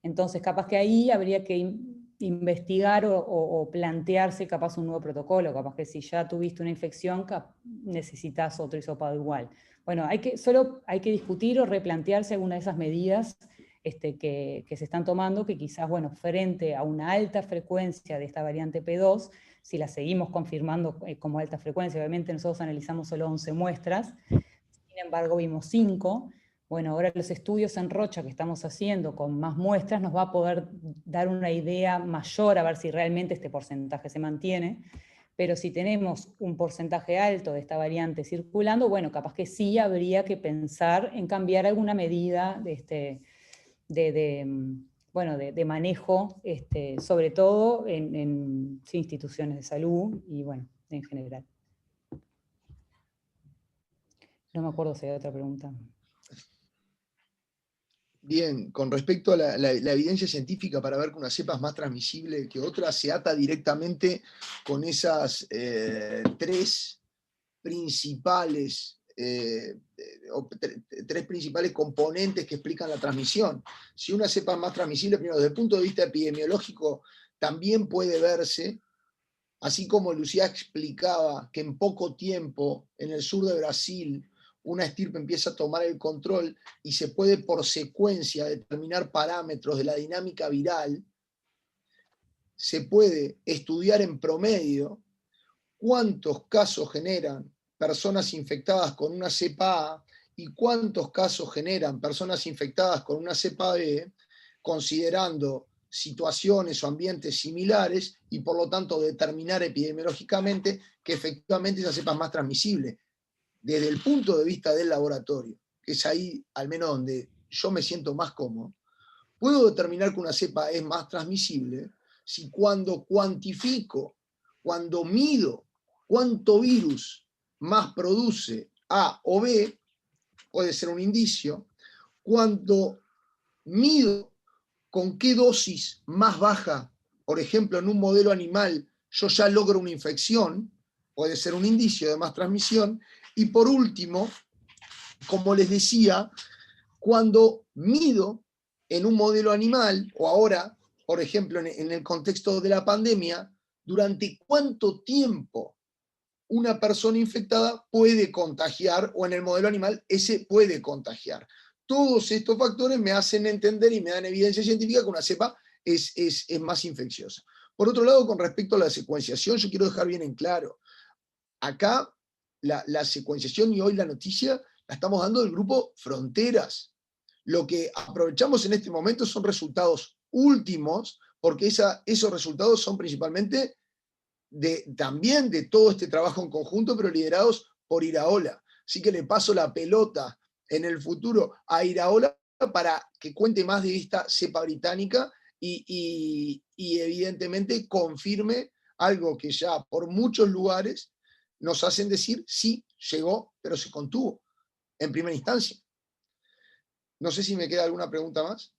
Entonces, capaz que ahí habría que investigar o plantearse capaz un nuevo protocolo, capaz que si ya tuviste una infección, necesitas otro hisopado igual. Bueno, solo hay que discutir o replantearse alguna de esas medidas que se están tomando, que quizás, bueno, frente a una alta frecuencia de esta variante P2, si la seguimos confirmando como alta frecuencia, obviamente nosotros analizamos solo 11 muestras, sin embargo vimos 5, bueno, ahora los estudios en Rocha que estamos haciendo con más muestras nos va a poder dar una idea mayor a ver si realmente este porcentaje se mantiene, pero si tenemos un porcentaje alto de esta variante circulando, bueno, capaz que sí habría que pensar en cambiar alguna medida de manejo, sobre todo en instituciones de salud y bueno, en general. No me acuerdo si hay otra pregunta. Bien, con respecto a la evidencia científica para ver que una cepa es más transmisible que otra, se ata directamente con esas tres principales componentes que explican la transmisión. Si una cepa es más transmisible, primero, desde el punto de vista epidemiológico, también puede verse, así como Lucía explicaba que en poco tiempo en el sur de Brasil una estirpe empieza a tomar el control y se puede por secuencia determinar parámetros de la dinámica viral, se puede estudiar en promedio cuántos casos generan personas infectadas con una cepa A y cuántos casos generan personas infectadas con una cepa B, considerando situaciones o ambientes similares y por lo tanto determinar epidemiológicamente que efectivamente esa cepa es más transmisible. Desde el punto de vista del laboratorio, que es ahí al menos donde yo me siento más cómodo, puedo determinar que una cepa es más transmisible si cuando cuantifico, cuando mido cuánto virus más produce A o B, puede ser un indicio, cuando mido con qué dosis más baja, por ejemplo en un modelo animal, yo ya logro una infección, puede ser un indicio de más transmisión, y por último, como les decía, cuando mido en un modelo animal, o ahora, por ejemplo, en el contexto de la pandemia, durante cuánto tiempo una persona infectada puede contagiar, o en el modelo animal, ese puede contagiar. Todos estos factores me hacen entender y me dan evidencia científica que una cepa es más infecciosa. Por otro lado, con respecto a la secuenciación, yo quiero dejar bien en claro, acá la secuenciación y hoy la noticia la estamos dando del grupo Fronteras. Lo que aprovechamos en este momento son resultados últimos, porque esos resultados son principalmente también de todo este trabajo en conjunto, pero liderados por Iraola. Así que le paso la pelota en el futuro a Iraola para que cuente más de esta cepa británica y evidentemente confirme algo que ya por muchos lugares nos hacen decir, sí, llegó, pero se contuvo en primera instancia. No sé si me queda alguna pregunta más.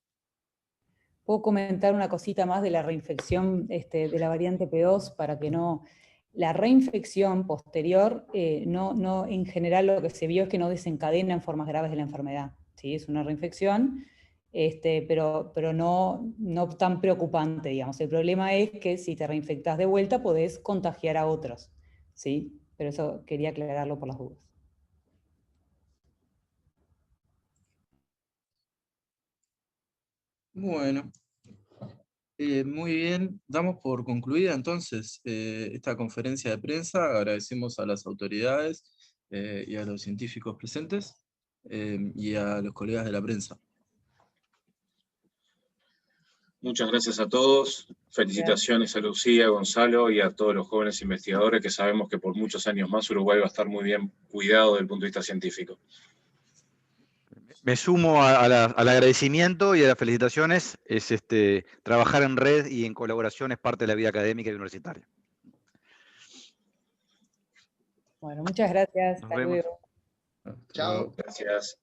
¿Puedo comentar una cosita más de la reinfección de la variante P2 para que no... La reinfección posterior, no, en general lo que se vio es que no desencadena en formas graves de la enfermedad. ¿Sí? Es una reinfección, pero no tan preocupante, digamos. El problema es que si te reinfectas de vuelta podés contagiar a otros. ¿Sí? Pero eso quería aclararlo por las dudas. Bueno, muy bien. Damos por concluida entonces esta conferencia de prensa. Agradecemos a las autoridades y a los científicos presentes y a los colegas de la prensa. Muchas gracias a todos. Felicitaciones a Lucía, a Gonzalo y a todos los jóvenes investigadores que sabemos que por muchos años más Uruguay va a estar muy bien cuidado desde el punto de vista científico. Me sumo al agradecimiento y a las felicitaciones. Trabajar en red y en colaboración es parte de la vida académica y universitaria. Bueno, muchas gracias. Nos Hasta vemos. luego. Chao. Gracias.